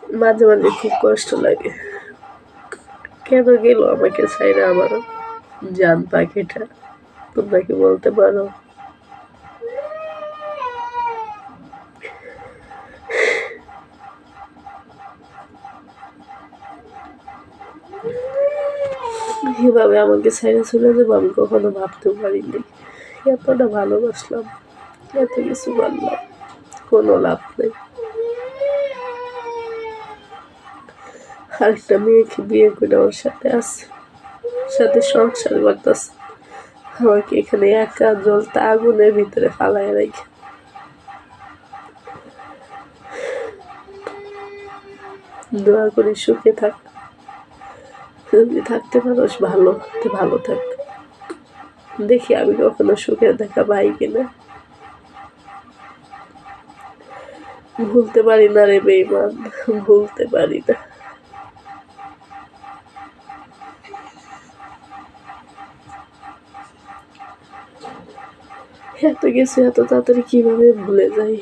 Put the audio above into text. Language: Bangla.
মাঝে মাঝে খুব কষ্ট লাগে, কেন গেল আমাকে ছাইরা আমার জান পাখিটা? তোমরা কি বলতে পারো? এভাবে আমাকে ছাইরা চলে যাবো আমি কখনো ভাবতেও পারিনি। এতটা ভালোবাসলাম, এত কিছু করলাম, কোনো লাভ নেই। আরেকটা মেয়েকে বিয়ে করে ওর সাথে আছে, সাথে সংসার করতেছে, আমাকে এখানে একা জ্বলতে আগুনের ভিতরে ফালায় রেখে। দোয়া করি সুখে থাক, যদি থাকতে পারোস ভালো, ভালো থাক। দেখি আমি কখনো সুখের দেখা পাই কিনা। ভুলতে পারি না রে বেঈমান, ভুলতে পারি না। এত কিছু এত তাড়াতাড়ি কিভাবে ভুলে যাই।